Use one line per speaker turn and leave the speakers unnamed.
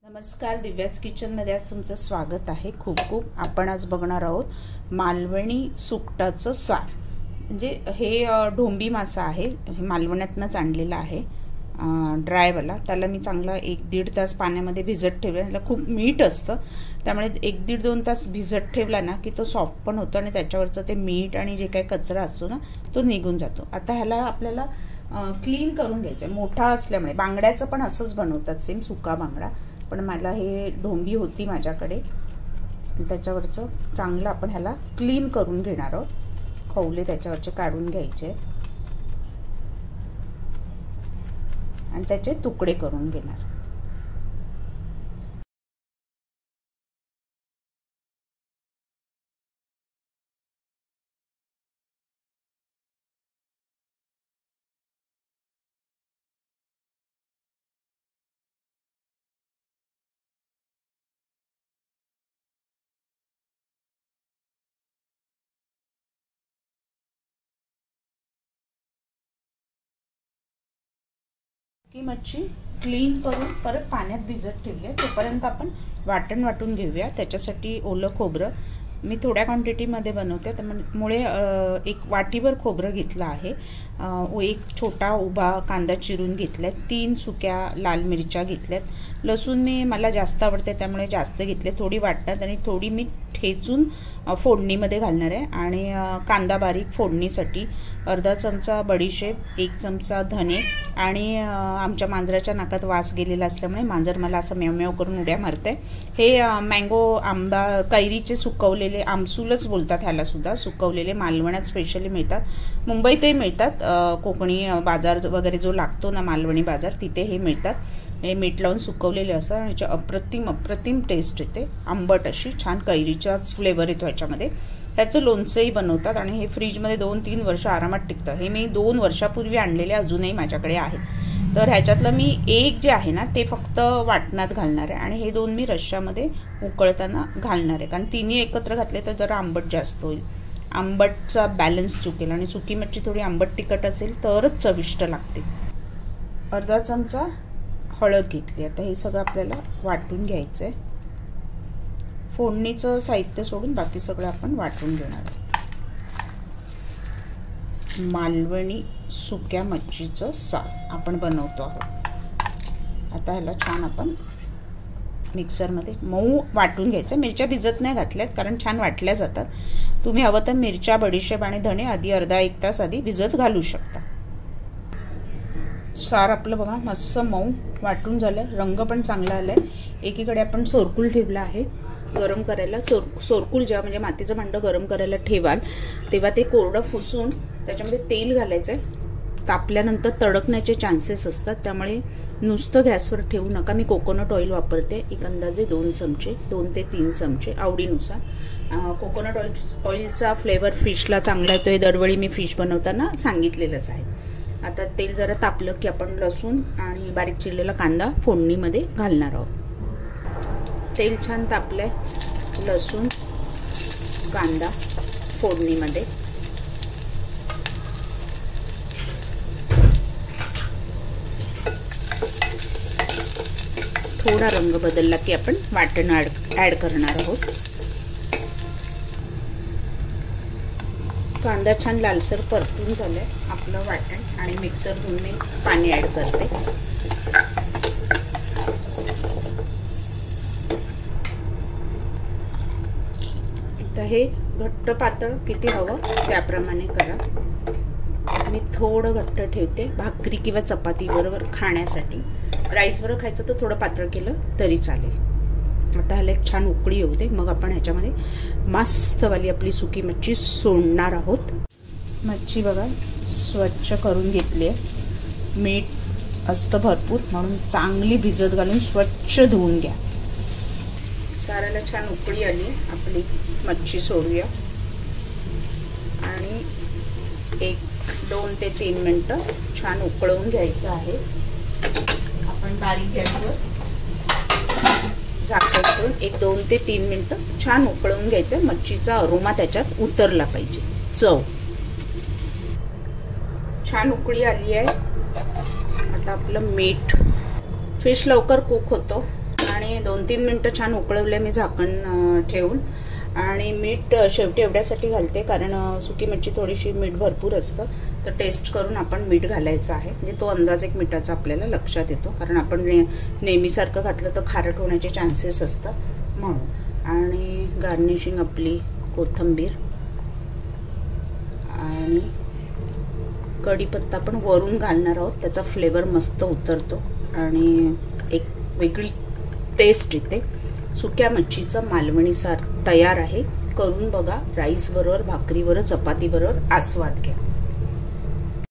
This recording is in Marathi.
नमस्कार, दिव्याच किचनमध्ये आज तुमचं स्वागत आहे. खूप आपण आज बघणार आहोत मालवणी सुकटाचं सार. म्हणजे हे ढोंबी मासा आहे, हे मालवण्यातनंच आणलेला आहे ड्रायवाला. त्याला मी चांगला 1-1.5 तास पाण्यामध्ये भिजत ठेवलं. त्याला खूप मीठ असतं, त्यामुळे 1-1.5-2 तास भिजत ठेवला ना की तो सॉफ्ट पण होतो आणि त्याच्यावरचं ते मीठ आणि जे काही कचरा असतो ना तो निघून जातो. आता ह्याला आपल्याला क्लीन करून घ्यायचं आहे. मोठा असल्यामुळे बांगड्याचं पण असंच बनवतात, सेम सुका बांगडा, पण मला हे ढोंबी होती माझ्याकडे, त्याच्यावरचं चांगलं आपण ह्याला क्लीन करून घेणार आहोत. खवले त्याच्यावरचे काढून घ्यायचे आणि त्याचे तुकडे करून घेणार. की मच्छी क्लीन करून परत पाण्यात भिजत ठेवली आहे. तोपर्यंत आपण वाटून घेऊया. त्याच्यासाठी ओलं खोबरं मी थोड्या क्वांटिटीमध्ये बनवते, त्यामुळे 1 वाटीभर खोबरं घेतलं आहे. 1 छोटा उभा कांदा चिरून घेतलाय. 3 सुक्या लाल मिरच्या घेतल्यात. लसूण मला जास्त आवडते त्यामुळे जास्त घेतले. थोडी वाटतात आणि थोडी मी ठेचून फोडणीमध्ये घालणार आहे. आणि कांदा बारीक फोडणीसाठी, अर्धा चमचा बडीशेप, 1 चमचा धने, आणि आमच्या मांजराच्या नाकात वास गेलेला असल्यामुळे मांजर मला असं म्याव करून उड्या मारते. हे मँगो आंबा कैरीचे सुकवलेले, आमसूलच बोलतात ह्याला सुद्धा, सुकवलेले मालवण्यात स्पेशली मिळतात. मुंबईतही मिळतात. कोकणी बाजार वगैरे जो लागतो ना, मालवणी बाजार, तिथे हे मिळतात. हे मीठ लावून सुकवलेले असं, आणि अप्रतिम टेस्ट येते. आंबट अशी छान कैरीचाच फ्लेवर येतो ह्याच्यामध्ये. त्याचं लोणचंही बनवतात आणि हे फ्रीजमध्ये 2-3 वर्ष आरामात टिकतं. हे मी 2 वर्षापूर्वी आणलेले अजूनही माझ्याकडे आहे. तर ह्याच्यातलं मी एक जे आहे ना ते फक्त वाटणात घालणार आहे, आणि हे 2 मी रश्श्यामध्ये उकळताना घालणार आहे. कारण तिन्ही एकत्र घातले तर जरा आंबट जास्त होईल, आंबटचा बॅलन्स चुकेल, आणि सुकी मच्छी थोडी आंबट तिखट असेल तरच चविष्ट लागते. अर्धा चमचा हळद घेतली. आता हे सगळं आपल्याला वाटून घ्यायचं आहे. फोडणीचं साहित्य सोडून बाकी सगळं आपण वाटून घेणार आहे. मालवणी सुक्या मच्छीचं सार आपण बनवतो आहोत. आता ह्याला छान आपण मिक्सरमध्ये मऊ वाटून घ्यायचं. मिरच्या भिजत नाही घातल्यात कारण छान वाटल्या जातात. तुम्ही हवं तर मिरच्या, बडीशेप आणि धणे आधी अर्धा-1 तास आधी भिजत घालू शकता. सार आपलं बघा मस्त मऊ वाटून झालं. रंग पण चांगला आलाय. एकीकडे आपण सोरकूल ठेवला आहे गरम करायला. सोरकूल जेव्हा म्हणजे मातीचं भांडं गरम करायला ठेवाल तेव्हा ते कोरडं फुसून त्याच्यामध्ये तेल घालायचं आहे. तापल्यानंतर तडकण्याचे चान्सेस असतात, त्यामुळे नुसतं गॅसवर ठेवू नका. मी कोकोनट ऑइल वापरते. एक अंदाजे 2 चमचे, 2 ते 3 चमचे आवडीनुसार. कोकोनट ऑइलचा फ्लेवर फिशला चांगला येतो. हे दरवेळी मी फिश बनवताना सांगितलेलंच आहे. आता तेल जरा तापलं की आपण लसूण आणि बारीक चिरलेला कांदा फोडणीमध्ये घालणार आहोत. तेल छान तापलंय. लसूण, कांदा फोडणीमध्ये, थोडा रंग बदलला की आपण वाटण ॲड करणार आहोत. कांदा छान लालसर परतून झालाय आपलं वाटण, आणि मिक्सर धुवून मी पाणी ॲड करते. आता हे घट्ट पातळ किती हवं त्याप्रमाणे करा. मी थोडं घट्ट ठेवते भाकरी किंवा चपाती बरोबर खाण्यासाठी. राईस बरोबर खायचं तर थोडं पातळ केलं तरी चालेल. आता ह्याला एक छान उकळी येऊ दे, मग आपण ह्याच्यामध्ये मस्तवाली आपली सुकी मच्छी सोडणार आहोत. मच्छी बघा स्वच्छ करून घेतली आहे. मीठ असतं भरपूर म्हणून चांगली भिजत घालून स्वच्छ धुवून घ्या. साऱ्याला छान उकळी आली. आपली मच्छी सोडूया आणि 1-2 ते 3 मिनटं छान उकळवून घ्यायचं आहे. आपण बारीक गॅसवर झाकण ठेवून 1-2 ते 3 मिनटं छान उकळवून घ्यायचं. मच्छीचा अरोमा त्याच्यात उतरला पाहिजे. चव छान उकळी आली आहे. आता आपलं मीठ, फिश लवकर कुक होतो आणि आणि 2-3 मिनटं छान उकळवले मी झाकण ठेवून. आणि मीठ शेवटी एवढ्यासाठी घालते कारण सुकी मच्छी थोडीशी मीठ भरपूर असतं, तर टेस्ट करून आपण मीठ घालायचं आहे. म्हणजे तो अंदाज एक मिठाचा आपल्याला लक्षात येतो, कारण आपण नेहमीसारखं घातलं तर खारट होण्याचे चान्सेस असतात म्हणून. आणि गार्निशिंग आपली कोथिंबीर आणि कढीपत्ता पण वरून घालणार आहोत, त्याचा फ्लेवर मस्त उतरतो आणि एक वेगळी टेस्ट येते. सुक्या मच्छीचं मालवणी सार तयार आहे. करून बघा. राईस बरोबर, भाकरी बरोबर, चपाती बरोबर आस्वाद घ्या.